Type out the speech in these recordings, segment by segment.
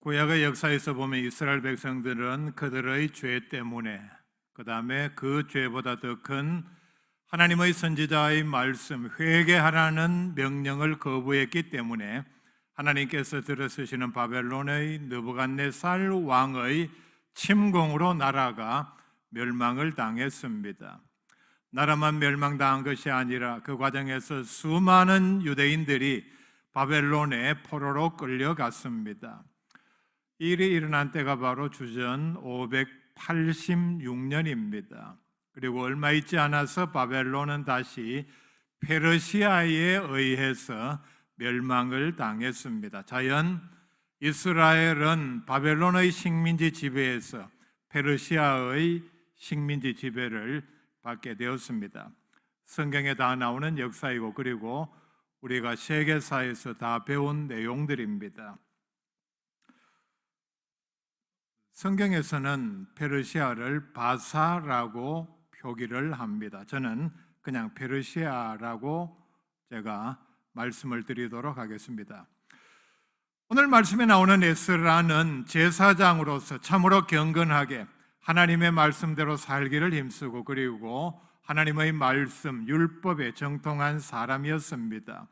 구약의 역사에서 보면 이스라엘 백성들은 그들의 죄 때문에, 그 다음에 그 죄보다 더 큰 하나님의 선지자의 말씀, 회개하라는 명령을 거부했기 때문에 하나님께서 들어서시는 바벨론의 느부갓네살 왕의 침공으로 나라가 멸망을 당했습니다. 나라만 멸망당한 것이 아니라 그 과정에서 수많은 유대인들이 바벨론에 포로로 끌려갔습니다. 이 일이 일어난 때가 바로 주전 586년입니다. 그리고 얼마 있지 않아서 바벨론은 다시 페르시아에 의해서 멸망을 당했습니다. 자연 이스라엘은 바벨론의 식민지 지배에서 페르시아의 식민지 지배를 받게 되었습니다. 성경에 다 나오는 역사이고, 그리고 우리가 세계사에서 다 배운 내용들입니다. 성경에서는 페르시아를 바사라고 표기를 합니다. 저는 그냥 페르시아라고 제가 말씀을 드리도록 하겠습니다. 오늘 말씀에 나오는 에스라는 제사장으로서 참으로 경건하게 하나님의 말씀대로 살기를 힘쓰고, 그리고 하나님의 말씀, 율법에 정통한 사람이었습니다.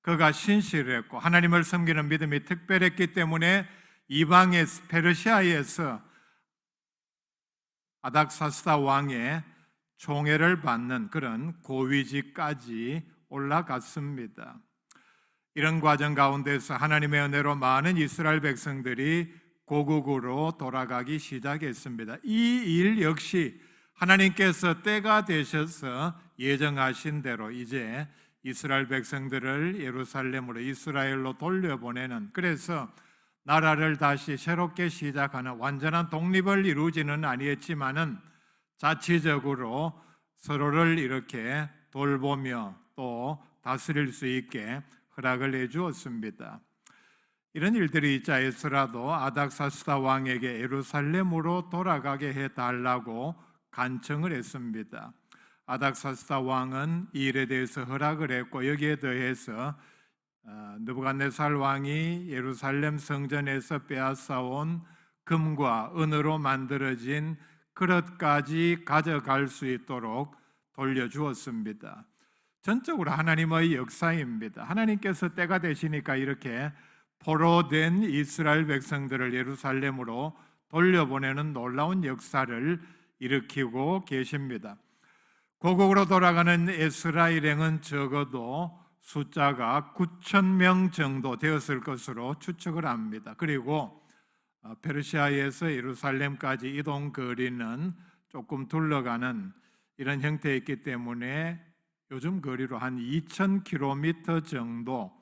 그가 신실했고 하나님을 섬기는 믿음이 특별했기 때문에 이방의 페르시아에서 아닥사스다 왕의 총애를 받는 그런 고위직까지 올라갔습니다. 이런 과정 가운데서 하나님의 은혜로 많은 이스라엘 백성들이 고국으로 돌아가기 시작했습니다. 이 일 역시 하나님께서 때가 되셔서 예정하신 대로 이제 이스라엘 백성들을 예루살렘으로, 이스라엘로 돌려보내는, 그래서 나라를 다시 새롭게 시작하는, 완전한 독립을 이루지는 아니했지만은 자치적으로 서로를 이렇게 돌보며 또 다스릴 수 있게 허락을 해주었습니다. 이런 일들이 있자 에스라도 아닥사스다 왕에게 예루살렘으로 돌아가게 해달라고 간청을 했습니다. 아닥사스다 왕은 이 일에 대해서 허락을 했고, 여기에 더해서 느부갓네살 왕이 예루살렘 성전에서 빼앗아온 금과 은으로 만들어진 그릇까지 가져갈 수 있도록 돌려주었습니다. 전적으로 하나님의 역사입니다. 하나님께서 때가 되시니까 이렇게 포로된 이스라엘 백성들을 예루살렘으로 돌려보내는 놀라운 역사를 일으키고 계십니다. 고국으로 돌아가는 에스라 일행은 적어도 숫자가 9,000명 정도 되었을 것으로 추측을 합니다. 그리고 페르시아에서 예루살렘까지 이동 거리는 조금 둘러가는 이런 형태였기 때문에 요즘 거리로 한 2,000km 정도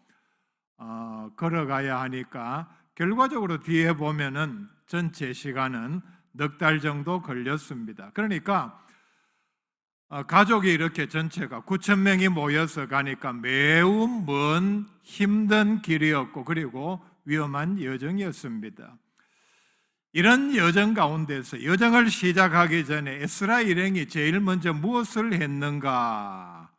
걸어가야 하니까 결과적으로 뒤에 보면은 전체 시간은 넉 달 정도 걸렸습니다. 그러니까 가족이 이렇게 전체가 9,000명이 모여서 가니까 매우 먼 힘든 길이었고, 그리고 위험한 여정이었습니다. 이런 여정 가운데서 여정을 시작하기 전에 에스라 일행이 제일 먼저 무엇을 했는가?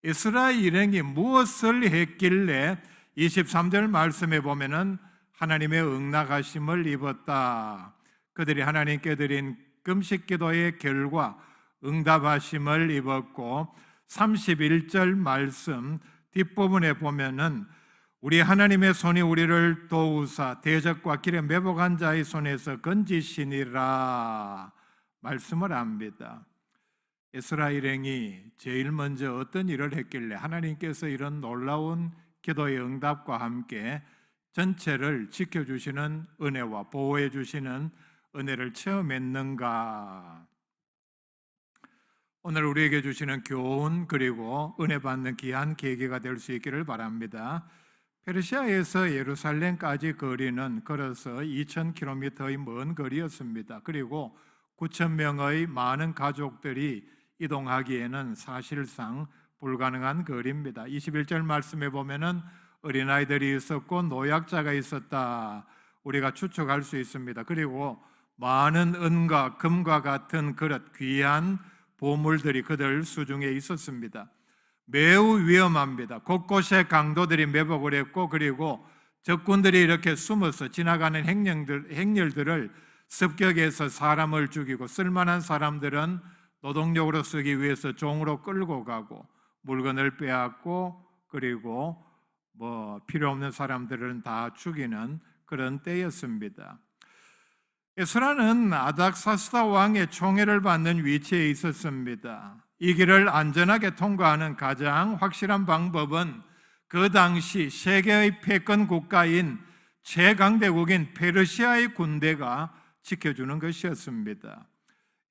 에스라 일행이 무엇을 했길래 23절 말씀에 보면은 하나님의 응낙하심을 입었다. 그들이 하나님께 드린 금식 기도의 결과 응답하심을 입었고, 31절 말씀 뒷부분에 보면은 우리 하나님의 손이 우리를 도우사 대적과 길에 매복한 자의 손에서 건지시니라 말씀을 합니다. 에스라 일행이 제일 먼저 어떤 일을 했길래 하나님께서 이런 놀라운 기도의 응답과 함께 전체를 지켜주시는 은혜와 보호해 주시는 은혜를 체험했는가? 오늘 우리에게 주시는 교훈, 그리고 은혜 받는 귀한 계기가 될 수 있기를 바랍니다. 페르시아에서 예루살렘까지 거리는 걸어서 2,000km의 먼 거리였습니다. 그리고 9,000명의 많은 가족들이 이동하기에는 사실상 불가능한 거리입니다. 21절 말씀에 보면은 어린아이들이 있었고 노약자가 있었다, 우리가 추측할 수 있습니다. 그리고 많은 은과 금과 같은 그릇, 귀한 보물들이 그들 수중에 있었습니다. 매우 위험합니다. 곳곳에 강도들이 매복을 했고, 그리고 적군들이 이렇게 숨어서 지나가는 행렬들을 습격해서 사람을 죽이고, 쓸만한 사람들은 노동력으로 쓰기 위해서 종으로 끌고 가고, 물건을 빼앗고, 그리고 필요 없는 사람들은 다 죽이는 그런 때였습니다. 에스라는 아닥사스다 왕의 총애를 받는 위치에 있었습니다. 이 길을 안전하게 통과하는 가장 확실한 방법은 그 당시 세계의 패권 국가인 최강대국인 페르시아의 군대가 지켜주는 것이었습니다.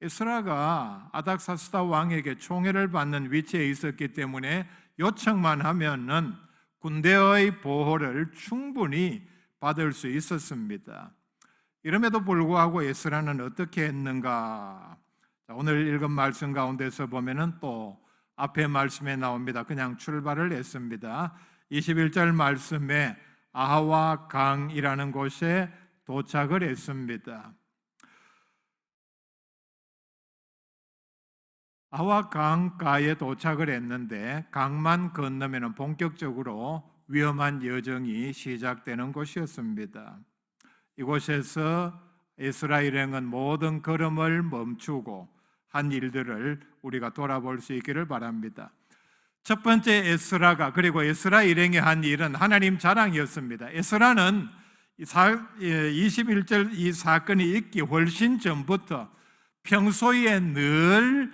에스라가 아닥사스다 왕에게 총애를 받는 위치에 있었기 때문에 요청만 하면은 군대의 보호를 충분히 받을 수 있었습니다. 이름에도 불구하고 에스라는 어떻게 했는가? 오늘 읽은 말씀 가운데서 보면은 또 앞에 말씀에 나옵니다. 그냥 출발을 했습니다. 21절 말씀에 아하와 강이라는 곳에 도착을 했습니다. 아하와 강가에 도착을 했는데, 강만 건너면 본격적으로 위험한 여정이 시작되는 곳이었습니다. 이곳에서 에스라 일행은 모든 걸음을 멈추고 한 일들을 우리가 돌아볼 수 있기를 바랍니다. 첫 번째, 에스라가 그리고 에스라 일행이 한 일은 하나님 자랑이었습니다. 에스라는 21절 이 사건이 있기 훨씬 전부터 평소에 늘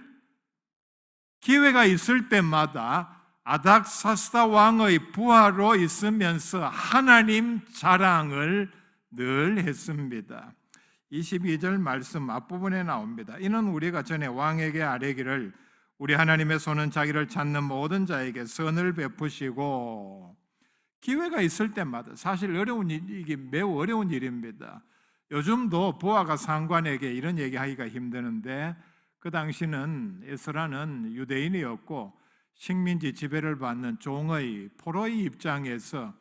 기회가 있을 때마다 아닥사스다 왕의 부하로 있으면서 하나님 자랑을 늘 했습니다. 22절 말씀 앞부분에 나옵니다. 이는 우리가 전에 왕에게 아뢰기를 우리 하나님의 손은 자기를 찾는 모든 자에게 선을 베푸시고, 기회가 있을 때마다, 사실 이게 매우 어려운 일입니다. 요즘도 부하가 상관에게 이런 얘기하기가 힘드는데, 그 당시는 에스라는 유대인이었고 식민지 지배를 받는 종의 포로의 입장에서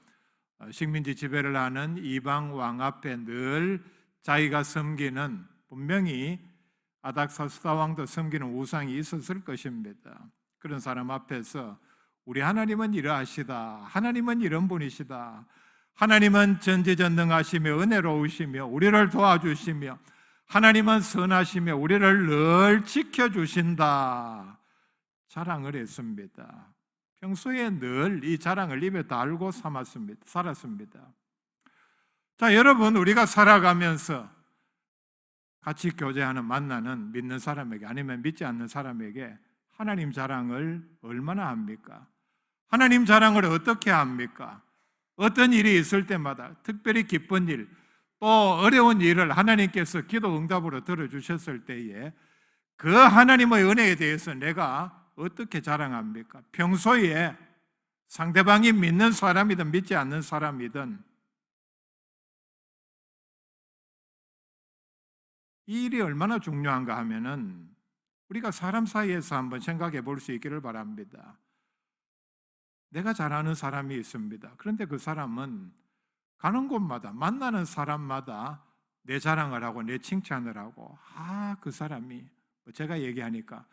식민지 지배를 하는 이방 왕 앞에 늘 자기가 섬기는, 분명히 아닥사스다 왕도 섬기는 우상이 있었을 것입니다. 그런 사람 앞에서 우리 하나님은 이러하시다, 하나님은 이런 분이시다, 하나님은 전지전능하시며 은혜로우시며 우리를 도와주시며 하나님은 선하시며 우리를 늘 지켜주신다 자랑을 했습니다. 평소에 늘 이 자랑을 입에 달고 살았습니다. 자, 여러분, 우리가 살아가면서 같이 교제하는, 만나는 믿는 사람에게 아니면 믿지 않는 사람에게 하나님 자랑을 얼마나 합니까? 하나님 자랑을 어떻게 합니까? 어떤 일이 있을 때마다, 특별히 기쁜 일, 또 어려운 일을 하나님께서 기도 응답으로 들어주셨을 때에 그 하나님의 은혜에 대해서 내가 어떻게 자랑합니까? 평소에 상대방이 믿는 사람이든 믿지 않는 사람이든 이 일이 얼마나 중요한가 하면은 우리가 사람 사이에서 한번 생각해 볼 수 있기를 바랍니다. 내가 잘 아는 사람이 있습니다. 그런데 그 사람은 가는 곳마다, 만나는 사람마다 내 자랑을 하고 내 칭찬을 하고, 그 사람이, 제가 얘기하니까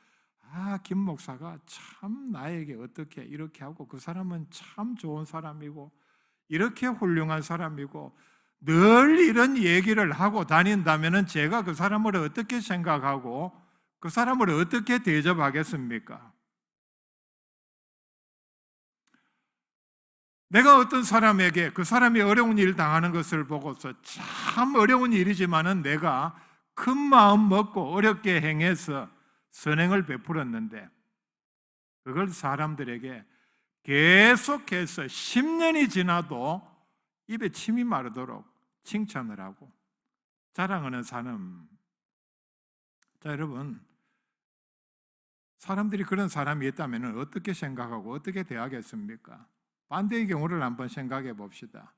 김 목사가 참 나에게 어떻게 이렇게 하고, 그 사람은 참 좋은 사람이고 이렇게 훌륭한 사람이고, 늘 이런 얘기를 하고 다닌다면 제가 그 사람을 어떻게 생각하고 그 사람을 어떻게 대접하겠습니까? 내가 어떤 사람에게 그 사람이 어려운 일 당하는 것을 보고서 참 어려운 일이지만은 내가 큰 마음 먹고 어렵게 행해서 선행을 베풀었는데, 그걸 사람들에게 계속해서 10년이 지나도 입에 침이 마르도록 칭찬을 하고 자랑하는 사람. 자, 여러분, 사람들이 그런 사람이 있다면 어떻게 생각하고 어떻게 대하겠습니까? 반대의 경우를 한번 생각해 봅시다.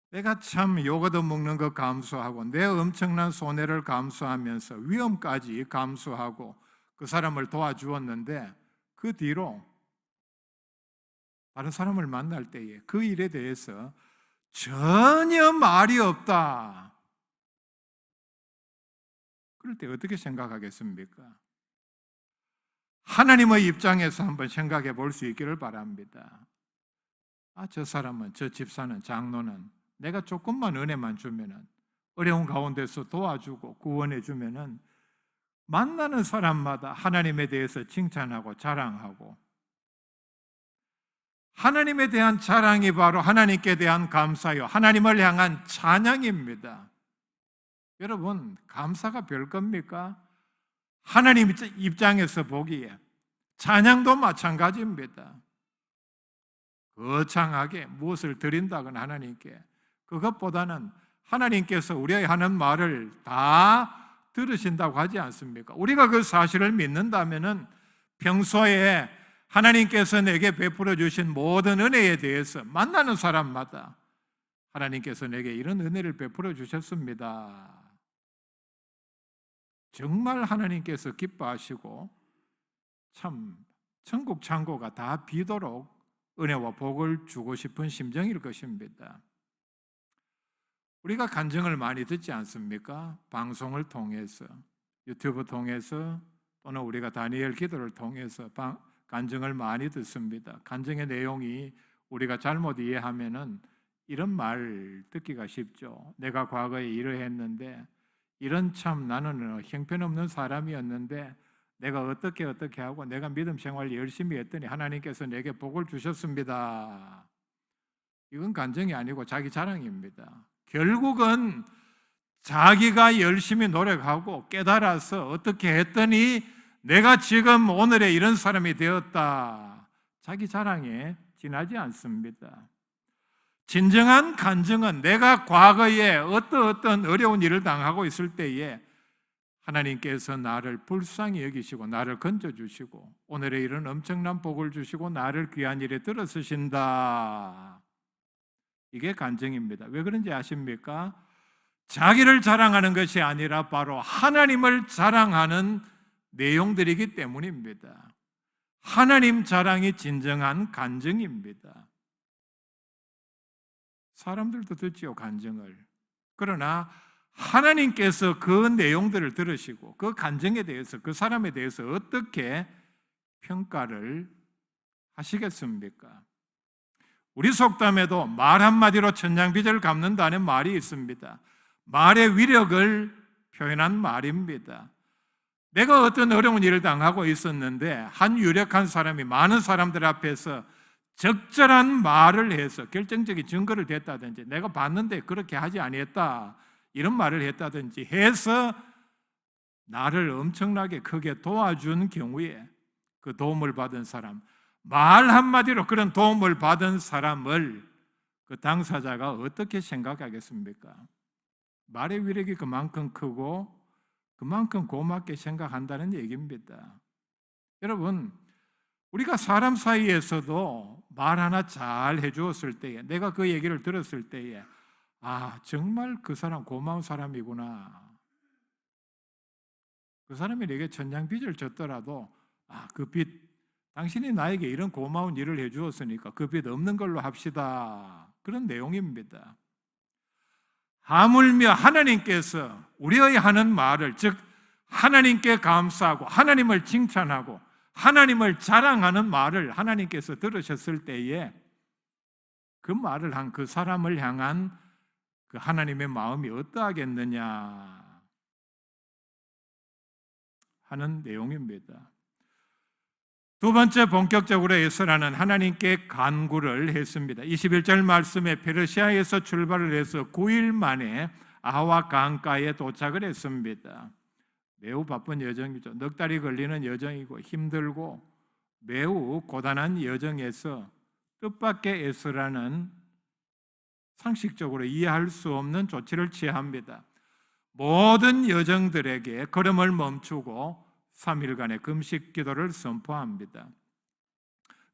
내가 참 요거도 먹는 거 감수하고 내 엄청난 손해를 감수하면서 위험까지 감수하고 그 사람을 도와주었는데, 그 뒤로 다른 사람을 만날 때에 그 일에 대해서 전혀 말이 없다. 그럴 때 어떻게 생각하겠습니까? 하나님의 입장에서 한번 생각해 볼 수 있기를 바랍니다. 저 사람은, 저 집사는, 장로는 내가 조금만 은혜만 주면은, 어려운 가운데서 도와주고 구원해 주면은 만나는 사람마다 하나님에 대해서 칭찬하고 자랑하고, 하나님에 대한 자랑이 바로 하나님께 대한 감사요, 하나님을 향한 찬양입니다. 여러분, 감사가 별겁니까? 하나님 입장에서 보기에 찬양도 마찬가지입니다. 거창하게 무엇을 드린다거나 하나님께, 그것보다는 하나님께서 우리의 하는 말을 다 들으신다고 하지 않습니까? 우리가 그 사실을 믿는다면은 평소에 하나님께서 내게 베풀어 주신 모든 은혜에 대해서 만나는 사람마다 하나님께서 내게 이런 은혜를 베풀어 주셨습니다, 정말 하나님께서 기뻐하시고 참 천국 창고가 다 비도록 은혜와 복을 주고 싶은 심정일 것입니다. 우리가 간증을 많이 듣지 않습니까? 방송을 통해서, 유튜브 통해서, 또는 우리가 다니엘 기도를 통해서 간증을 많이 듣습니다. 간증의 내용이 우리가 잘못 이해하면은 이런 말 듣기가 쉽죠. 내가 과거에 이러했는데, 이런 참 나는 형편없는 사람이었는데 내가 어떻게 하고 내가 믿음 생활 열심히 했더니 하나님께서 내게 복을 주셨습니다. 이건 간증이 아니고 자기 자랑입니다. 결국은 자기가 열심히 노력하고 깨달아서 어떻게 했더니 내가 지금 오늘의 이런 사람이 되었다, 자기 자랑에 지나지 않습니다. 진정한 간증은 내가 과거에 어떤 어려운 일을 당하고 있을 때에 하나님께서 나를 불쌍히 여기시고 나를 건져주시고 오늘의 이런 엄청난 복을 주시고 나를 귀한 일에 들어 쓰신다, 이게 간증입니다. 왜 그런지 아십니까? 자기를 자랑하는 것이 아니라 바로 하나님을 자랑하는 내용들이기 때문입니다. 하나님 자랑이 진정한 간증입니다. 사람들도 듣지요, 간증을. 그러나 하나님께서 그 내용들을 들으시고 그 간증에 대해서, 그 사람에 대해서 어떻게 평가를 하시겠습니까? 우리 속담에도 말 한마디로 천냥빚을 갚는다는 말이 있습니다. 말의 위력을 표현한 말입니다. 내가 어떤 어려운 일을 당하고 있었는데 한 유력한 사람이 많은 사람들 앞에서 적절한 말을 해서 결정적인 증거를 댔다든지, 내가 봤는데 그렇게 하지 아니했다, 이런 말을 했다든지 해서 나를 엄청나게 크게 도와준 경우에 그 도움을 받은 사람, 말 한마디로 그런 도움을 받은 사람을 그 당사자가 어떻게 생각하겠습니까? 말의 위력이 그만큼 크고 그만큼 고맙게 생각한다는 얘기입니다. 여러분, 우리가 사람 사이에서도 말 하나 잘 해주었을 때에, 내가 그 얘기를 들었을 때에 정말 그 사람 고마운 사람이구나, 그 사람이 내게 천냥빚을 졌더라도 그 빚, 당신이 나에게 이런 고마운 일을 해주었으니까 그 빚 없는 걸로 합시다, 그런 내용입니다. 하물며 하나님께서 우리의 하는 말을, 즉 하나님께 감사하고 하나님을 칭찬하고 하나님을 자랑하는 말을 하나님께서 들으셨을 때에 그 말을 한 그 사람을 향한 그 하나님의 마음이 어떠하겠느냐 하는 내용입니다. 두 번째, 본격적으로 에스라는 하나님께 간구를 했습니다. 21절 말씀에 페르시아에서 출발을 해서 9일 만에 아와 강가에 도착을 했습니다. 매우 바쁜 여정이죠. 넉 달이 걸리는 여정이고 힘들고 매우 고단한 여정에서 뜻밖의 에스라는 상식적으로 이해할 수 없는 조치를 취합니다. 모든 여정들에게 걸음을 멈추고 3일간의 금식 기도를 선포합니다.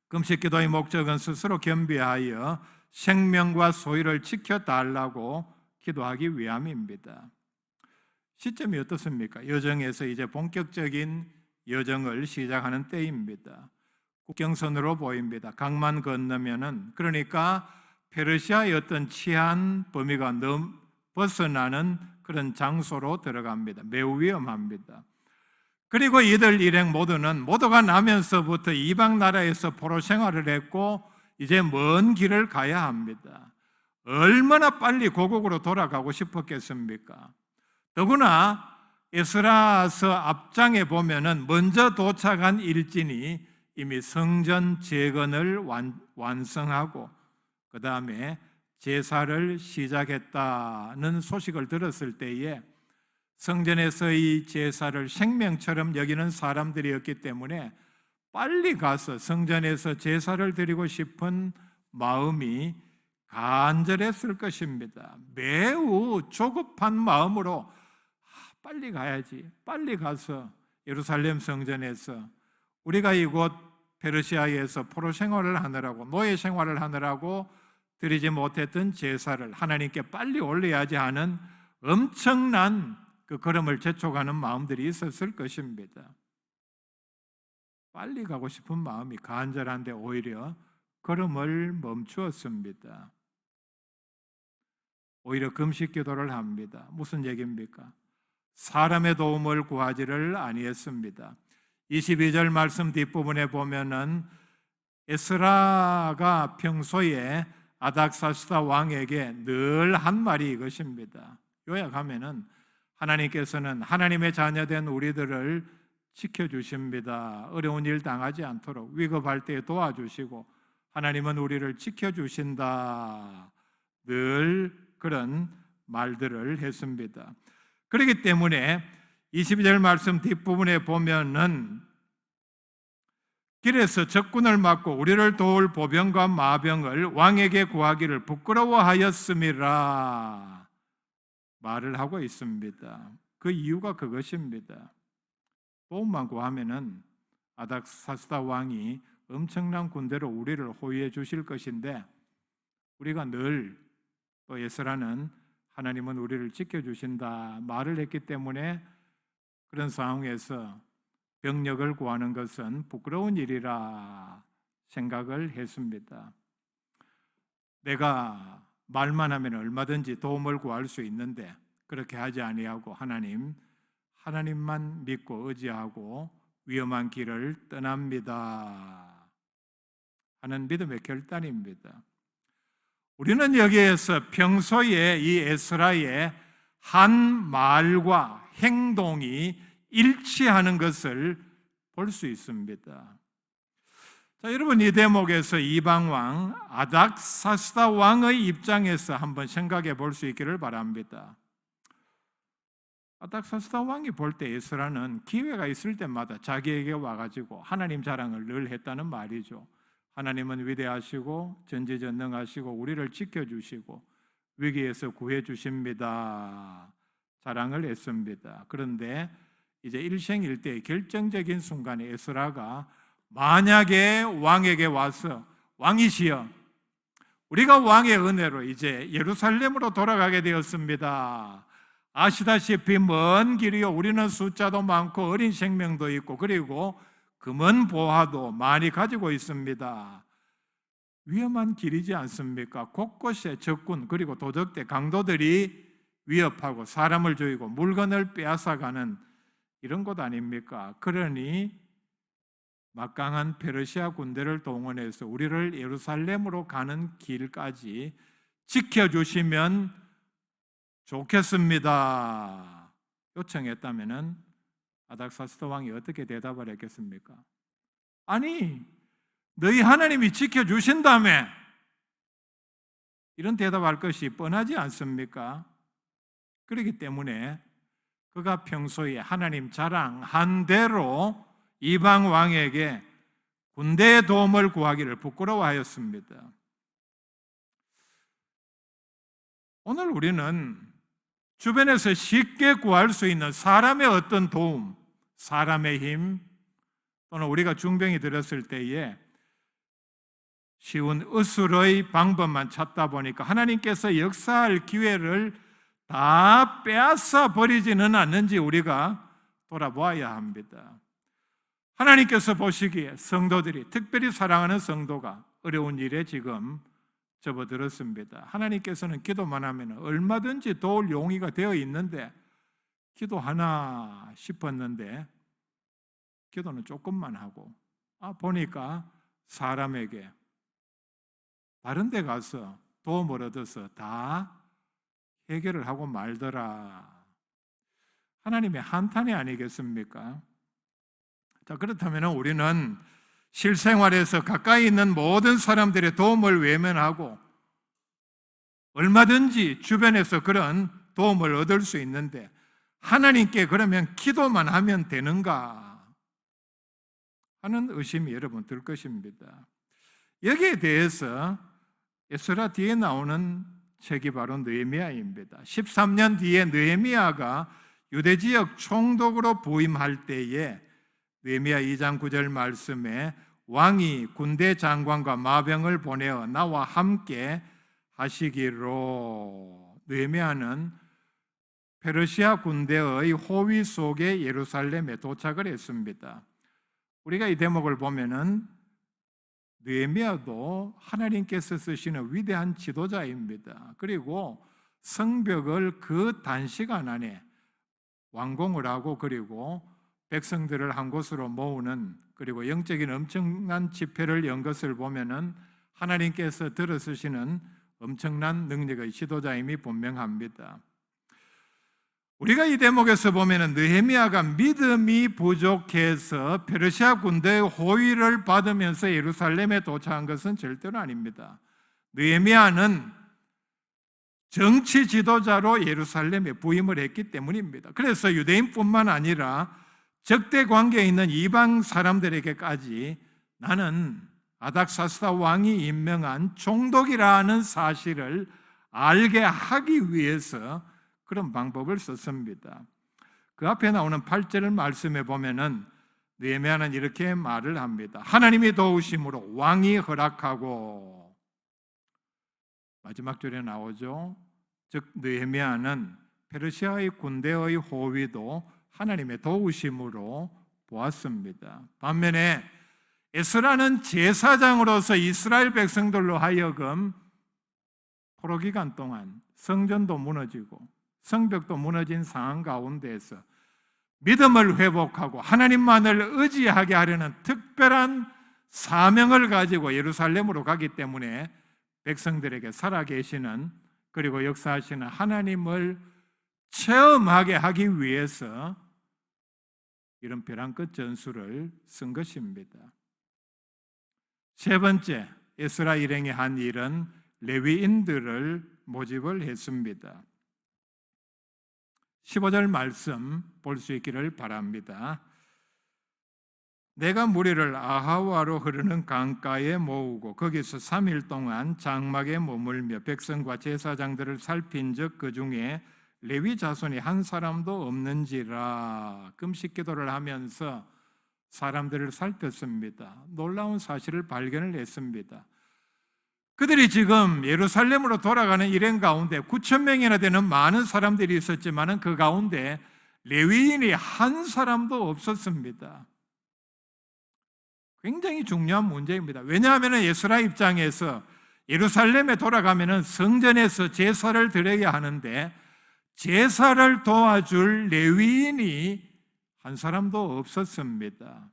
금식 기도의 목적은 스스로 겸비하여 생명과 소유를 지켜달라고 기도하기 위함입니다. 시점이 어떻습니까? 여정에서 이제 본격적인 여정을 시작하는 때입니다. 국경선으로 보입니다. 강만 건너면은, 그러니까 페르시아의 어떤 치안 범위가 벗어나는 그런 장소로 들어갑니다. 매우 위험합니다. 그리고 이들 일행 모두가 나면서부터 이방 나라에서 포로 생활을 했고 이제 먼 길을 가야 합니다. 얼마나 빨리 고국으로 돌아가고 싶었겠습니까? 더구나 에스라서 앞장에 보면은 먼저 도착한 일진이 이미 성전 재건을 완성하고 그 다음에 제사를 시작했다는 소식을 들었을 때에 성전에서의 제사를 생명처럼 여기는 사람들이었기 때문에 빨리 가서 성전에서 제사를 드리고 싶은 마음이 간절했을 것입니다. 매우 조급한 마음으로 빨리 가야지, 빨리 가서 예루살렘 성전에서 우리가 이곳 페르시아에서 포로 생활을 하느라고, 노예 생활을 하느라고 드리지 못했던 제사를 하나님께 빨리 올려야지 하는 엄청난 그 걸음을 재촉하는 마음들이 있었을 것입니다. 빨리 가고 싶은 마음이 간절한데 오히려 걸음을 멈추었습니다. 오히려 금식 기도를 합니다. 무슨 얘기입니까? 사람의 도움을 구하지를 아니했습니다. 22절 말씀 뒷부분에 보면은 에스라가 평소에 아닥사스다 왕에게 늘 한 말이 이것입니다. 요약하면은 하나님께서는 하나님의 자녀된 우리들을 지켜주십니다. 어려운 일 당하지 않도록 위급할 때 도와주시고 하나님은 우리를 지켜주신다. 늘 그런 말들을 했습니다. 그렇기 때문에 22절 말씀 뒷부분에 보면은 길에서 적군을 막고 우리를 도울 보병과 마병을 왕에게 구하기를 부끄러워하였음이라 말을 하고 있습니다. 그 이유가 그것입니다. 도움만 구하면은 아닥사스다 왕이 엄청난 군대로 우리를 호위해 주실 것인데 우리가 늘 또 에스라는 하나님은 우리를 지켜주신다 말을 했기 때문에 그런 상황에서 병력을 구하는 것은 부끄러운 일이라 생각을 했습니다. 내가 말만 하면 얼마든지 도움을 구할 수 있는데 그렇게 하지 아니하고 하나님만 믿고 의지하고 위험한 길을 떠납니다 하는 믿음의 결단입니다. 우리는 여기에서 평소에 이 에스라의 한 말과 행동이 일치하는 것을 볼 수 있습니다. 자, 여러분 이 대목에서 이방왕 아닥사스다 왕의 입장에서 한번 생각해 볼 수 있기를 바랍니다. 아닥사스다 왕이 볼 때 에스라는 기회가 있을 때마다 자기에게 와가지고 하나님 자랑을 늘 했다는 말이죠. 하나님은 위대하시고 전지전능하시고 우리를 지켜주시고 위기에서 구해주십니다. 자랑을 했습니다. 그런데 이제 일생일대의 결정적인 순간에 에스라가 만약에 왕에게 와서 왕이시여 우리가 왕의 은혜로 이제 예루살렘으로 돌아가게 되었습니다. 아시다시피 먼 길이요 우리는 숫자도 많고 어린 생명도 있고 그리고 금은 보화도 많이 가지고 있습니다. 위험한 길이지 않습니까? 곳곳에 적군 그리고 도적대 강도들이 위협하고 사람을 죽이고 물건을 빼앗아가는 이런 곳 아닙니까? 그러니 막강한 페르시아 군대를 동원해서 우리를 예루살렘으로 가는 길까지 지켜주시면 좋겠습니다. 요청했다면은 아닥사스다 왕이 어떻게 대답을 했겠습니까? 아니, 너희 하나님이 지켜주신다며 이런 대답할 것이 뻔하지 않습니까? 그렇기 때문에 그가 평소에 하나님 자랑한 대로 이방 왕에게 군대의 도움을 구하기를 부끄러워하였습니다. 오늘 우리는 주변에서 쉽게 구할 수 있는 사람의 어떤 도움, 사람의 힘 또는 우리가 중병이 들었을 때에 쉬운 의술의 방법만 찾다 보니까 하나님께서 역사할 기회를 다 빼앗아 버리지는 않는지 우리가 돌아보아야 합니다. 하나님께서 보시기에 성도들이 특별히 사랑하는 성도가 어려운 일에 지금 접어들었습니다. 하나님께서는 기도만 하면 얼마든지 도울 용의가 되어 있는데 기도하나 싶었는데 기도는 조금만 하고 보니까 사람에게 다른 데 가서 도움을 얻어서 다 해결을 하고 말더라. 하나님의 한탄이 아니겠습니까? 자, 그렇다면 우리는 실생활에서 가까이 있는 모든 사람들의 도움을 외면하고 얼마든지 주변에서 그런 도움을 얻을 수 있는데 하나님께 그러면 기도만 하면 되는가 하는 의심이 여러분 들 것입니다. 여기에 대해서 에스라 뒤에 나오는 책이 바로 느헤미야입니다. 13년 뒤에 느헤미야가 유대 지역 총독으로 부임할 때에 느헤미야 2장 9절 말씀에 왕이 군대 장관과 마병을 보내어 나와 함께 하시기로, 느헤미야는 페르시아 군대의 호위 속에 예루살렘에 도착을 했습니다. 우리가 이 대목을 보면은 느헤미야도 하나님께서 쓰시는 위대한 지도자입니다. 그리고 성벽을 그 단시간 안에 완공을 하고 그리고 백성들을 한 곳으로 모으는, 그리고 영적인 엄청난 집회를 연 것을 보면은 하나님께서 들어쓰시는 엄청난 능력의 지도자임이 분명합니다. 우리가 이 대목에서 보면은 느헤미야가 믿음이 부족해서 페르시아 군대의 호위를 받으면서 예루살렘에 도착한 것은 절대로 아닙니다. 느헤미야는 정치 지도자로 예루살렘에 부임을 했기 때문입니다. 그래서 유대인뿐만 아니라 적대 관계에 있는 이방 사람들에게까지 나는 아닥사스다 왕이 임명한 총독이라는 사실을 알게 하기 위해서 그런 방법을 썼습니다. 그 앞에 나오는 8절 말씀에 보면은 느헤미야는 이렇게 말을 합니다. 하나님이 도우심으로 왕이 허락하고, 마지막 절에 나오죠. 즉 느헤미야는 페르시아의 군대의 호위도 하나님의 도우심으로 보았습니다. 반면에 에스라는 제사장으로서 이스라엘 백성들로 하여금 포로 기간 동안 성전도 무너지고 성벽도 무너진 상황 가운데에서 믿음을 회복하고 하나님만을 의지하게 하려는 특별한 사명을 가지고 예루살렘으로 가기 때문에 백성들에게 살아계시는, 그리고 역사하시는 하나님을 체험하게 하기 위해서 이런 벼랑 끝 전술을 쓴 것입니다. 세 번째, 에스라 일행이 한 일은 레위인들을 모집을 했습니다. 15절 말씀 볼 수 있기를 바랍니다. 내가 무리를 아하와로 흐르는 강가에 모으고 거기서 3일 동안 장막에 머물며 백성과 제사장들을 살핀 적 그 중에 레위 자손이 한 사람도 없는지라. 금식 기도를 하면서 사람들을 살폈습니다. 놀라운 사실을 발견을 했습니다. 그들이 지금 예루살렘으로 돌아가는 일행 가운데 9천 명이나 되는 많은 사람들이 있었지만 그 가운데 레위인이 한 사람도 없었습니다. 굉장히 중요한 문제입니다. 왜냐하면 에스라 입장에서 예루살렘에 돌아가면 성전에서 제사를 드려야 하는데 제사를 도와줄 레위인이 한 사람도 없었습니다.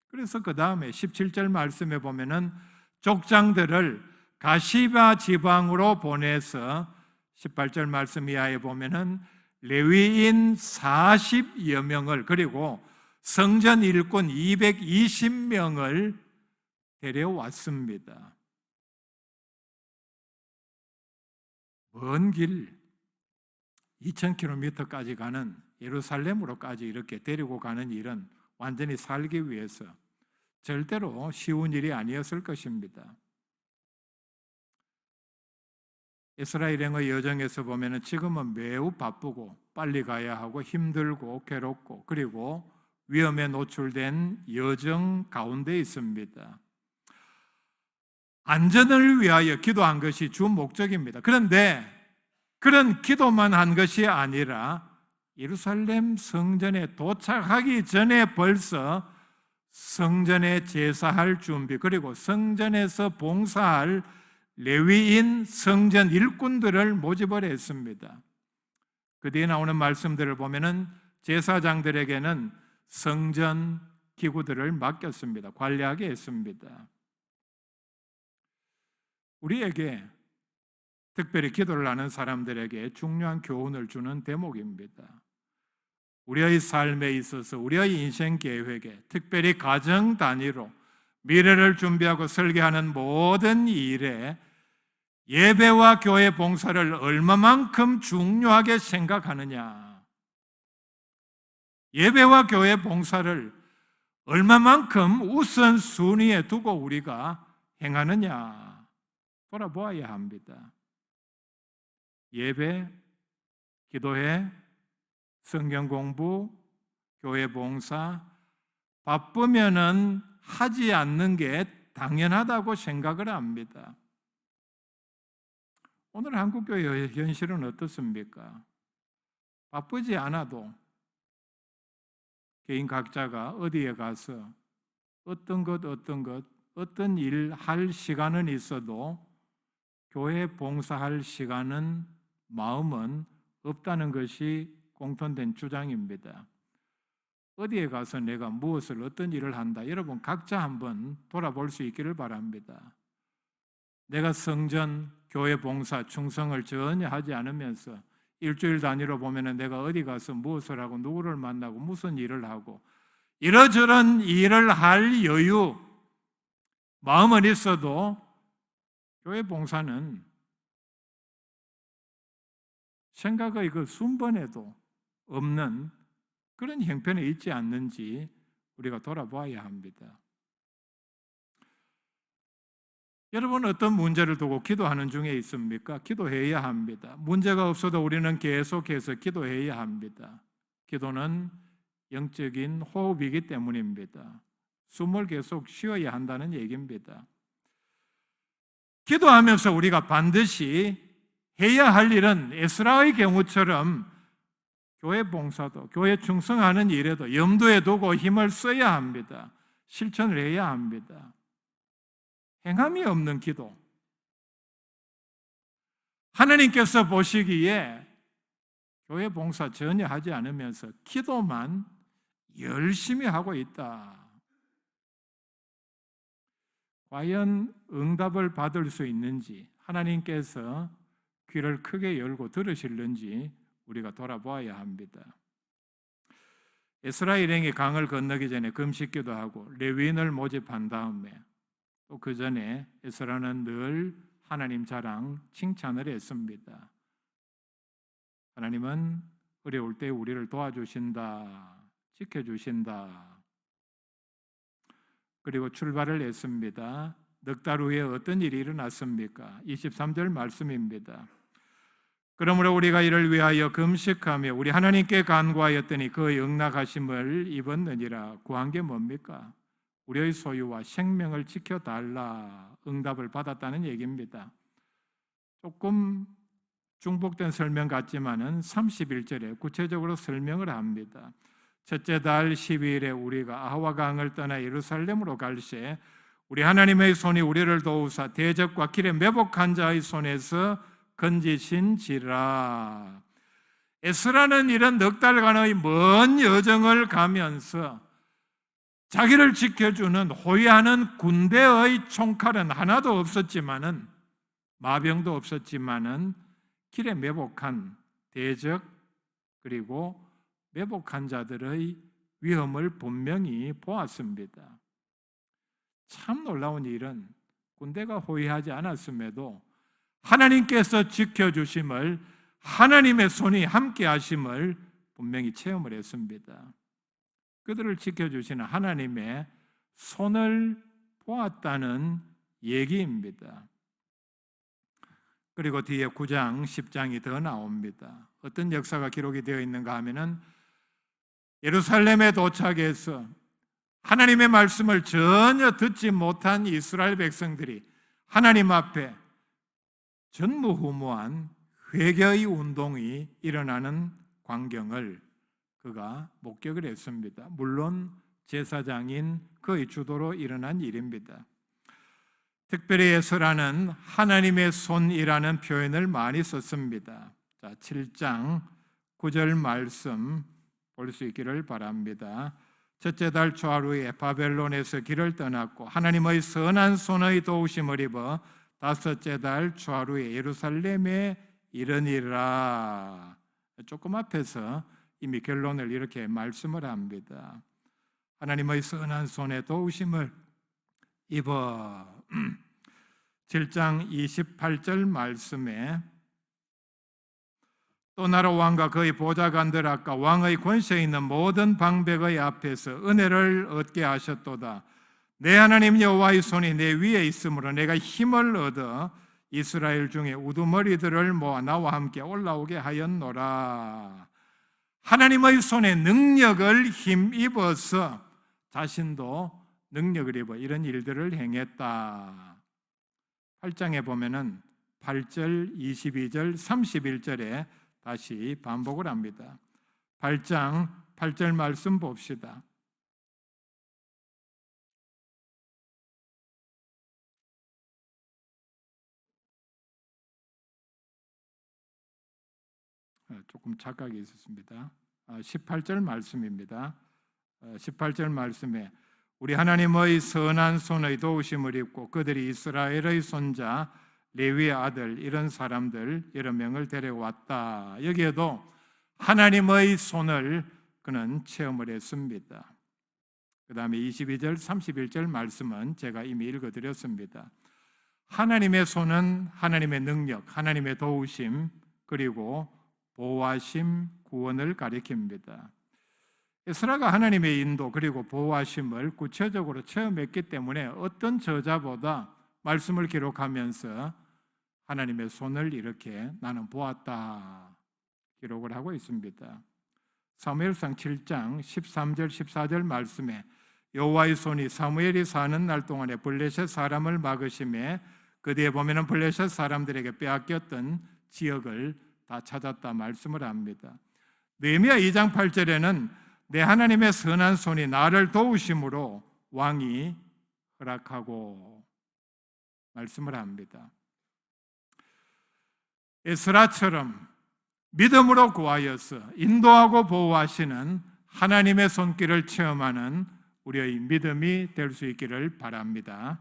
그래서 그 다음에 17절 말씀에 보면은 족장들을 가시바 지방으로 보내서 18절 말씀 이하에 보면은 레위인 40여 명을, 그리고 성전 일꾼 220명을 데려왔습니다. 먼 길 2000km까지 가는 예루살렘으로까지 이렇게 데리고 가는 일은 완전히 살기 위해서 절대로 쉬운 일이 아니었을 것입니다. 에스라 일행의 여정에서 보면 지금은 매우 바쁘고 빨리 가야 하고 힘들고 괴롭고 그리고 위험에 노출된 여정 가운데 있습니다. 안전을 위하여 기도한 것이 주 목적입니다. 그런데 그런 기도만 한 것이 아니라 예루살렘 성전에 도착하기 전에 벌써 성전에 제사할 준비, 그리고 성전에서 봉사할 레위인 성전 일꾼들을 모집을 했습니다. 그 뒤에 나오는 말씀들을 보면은 제사장들에게는 성전 기구들을 맡겼습니다. 관리하게 했습니다. 우리에게 특별히 기도를 하는 사람들에게 중요한 교훈을 주는 대목입니다. 우리의 삶에 있어서 우리의 인생 계획에 특별히 가정 단위로 미래를 준비하고 설계하는 모든 일에 예배와 교회 봉사를 얼마만큼 중요하게 생각하느냐, 예배와 교회 봉사를 얼마만큼 우선순위에 두고 우리가 행하느냐 돌아보아야 합니다. 예배, 기도회, 성경 공부, 교회 봉사, 바쁘면은 하지 않는 게 당연하다고 생각을 합니다. 오늘 한국교회의 현실은 어떻습니까? 바쁘지 않아도 개인 각자가 어디에 가서 어떤 일 할 시간은 있어도 교회 봉사할 시간은, 마음은 없다는 것이 공통된 주장입니다. 어디에 가서 내가 무엇을, 어떤 일을 한다, 여러분 각자 한번 돌아볼 수 있기를 바랍니다. 내가 성전, 교회 봉사, 충성을 전혀 하지 않으면서 일주일 단위로 보면은 내가 어디 가서 무엇을 하고 누구를 만나고 무슨 일을 하고 이러저런 일을 할 여유, 마음은 있어도 교회 봉사는 생각의 그 순번에도 없는 그런 형편에 있지 않는지 우리가 돌아봐야 합니다. 여러분, 어떤 문제를 두고 기도하는 중에 있습니까? 기도해야 합니다. 문제가 없어도 우리는 계속해서 기도해야 합니다. 기도는 영적인 호흡이기 때문입니다. 숨을 계속 쉬어야 한다는 얘기입니다. 기도하면서 우리가 반드시 해야 할 일은 에스라의 경우처럼 교회 봉사도, 교회 충성하는 일에도 염두에 두고 힘을 써야 합니다. 실천을 해야 합니다. 행함이 없는 기도, 하나님께서 보시기에 교회 봉사 전혀 하지 않으면서 기도만 열심히 하고 있다. 과연 응답을 받을 수 있는지, 하나님께서 귀를 크게 열고 들으실는지 우리가 돌아보아야 합니다. 에스라 일행이 강을 건너기 전에 금식기도 하고 레위인을 모집한 다음에 또 그 전에 에스라는 늘 하나님 자랑, 칭찬을 했습니다. 하나님은 어려울 때 우리를 도와주신다, 지켜주신다. 그리고 출발을 했습니다. 넉 달 후에 어떤 일이 일어났습니까? 23절 말씀입니다. 그러므로 우리가 이를 위하여 금식하며 우리 하나님께 간구하였더니 그의 응낙하심을 입었느니라. 구한 게 뭡니까? 우리의 소유와 생명을 지켜달라. 응답을 받았다는 얘기입니다. 조금 중복된 설명 같지만은 31절에 구체적으로 설명을 합니다. 첫째 달 12일에 우리가 아하와강을 떠나 예루살렘으로 갈새 우리 하나님의 손이 우리를 도우사 대적과 길에 매복한 자의 손에서 건지신지라. 에스라는 이런 넉 달간의 먼 여정을 가면서 자기를 지켜주는 호위하는 군대의 총칼은 하나도 없었지만은, 마병도 없었지만은 길에 매복한 대적 그리고 매복한 자들의 위험을 분명히 보았습니다. 참 놀라운 일은 군대가 호위하지 않았음에도 하나님께서 지켜주심을, 하나님의 손이 함께 하심을 분명히 체험을 했습니다. 그들을 지켜주시는 하나님의 손을 보았다는 얘기입니다. 그리고 뒤에 9장, 10장이 더 나옵니다. 어떤 역사가 기록이 되어 있는가 하면은 예루살렘에 도착해서 하나님의 말씀을 전혀 듣지 못한 이스라엘 백성들이 하나님 앞에 전무후무한 회개의 운동이 일어나는 광경을 그가 목격을 했습니다. 물론 제사장인 그의 주도로 일어난 일입니다. 특별히 에스라는 하나님의 손이라는 표현을 많이 썼습니다. 자, 7장 9절 말씀 볼 수 있기를 바랍니다. 첫째 달 초하루에 바벨론에서 길을 떠났고 하나님의 선한 손의 도우심을 입어 다섯째 달 초하루에 예루살렘에 이르니라. 조금 앞에서 이미 결론을 이렇게 말씀을 합니다. 하나님의 선한 손에 도우심을 입어. 7장 28절 말씀에 또 나라 왕과 그의 보좌관들 앞과 왕의 권세에 있는 모든 방백의 앞에서 은혜를 얻게 하셨도다. 내 하나님 여호와의 손이 내 위에 있으므로 내가 힘을 얻어 이스라엘 중에 우두머리들을 모아 나와 함께 올라오게 하였노라. 하나님의 손에 능력을 힘입어서 자신도 능력을 입어 이런 일들을 행했다. 8장에 보면은 8절, 22절, 31절에 다시 반복을 합니다. 8장 8절 말씀 봅시다. 조금 착각이 있었습니다. 18절 말씀입니다. 18절 말씀에 우리 하나님의 선한 손의 도우심을 입고 그들이 이스라엘의 손자 레위의 아들 이런 사람들 여러 명을 데려왔다. 여기에도 하나님의 손을 그는 체험을 했습니다. 그 다음에 22절 31절 말씀은 제가 이미 읽어드렸습니다. 하나님의 손은 하나님의 능력, 하나님의 도우심 그리고 보호하심, 구원을 가리킵니다. 에스라가 하나님의 인도 그리고 보호하심을 구체적으로 체험했기 때문에 어떤 저자보다 말씀을 기록하면서 하나님의 손을 이렇게 나는 보았다 기록을 하고 있습니다. 사무엘상 7장 13절 14절 말씀에 여호와의 손이 사무엘이 사는 날 동안에 블레셋 사람을 막으심에 그 뒤에 보면은 블레셋 사람들에게 빼앗겼던 지역을 다 찾았다 말씀을 합니다. 느헤미야 2장 8절에는 내 하나님의 선한 손이 나를 도우심으로 왕이 허락하고 말씀을 합니다. 에스라처럼 믿음으로 구하여서 인도하고 보호하시는 하나님의 손길을 체험하는 우리의 믿음이 될 수 있기를 바랍니다.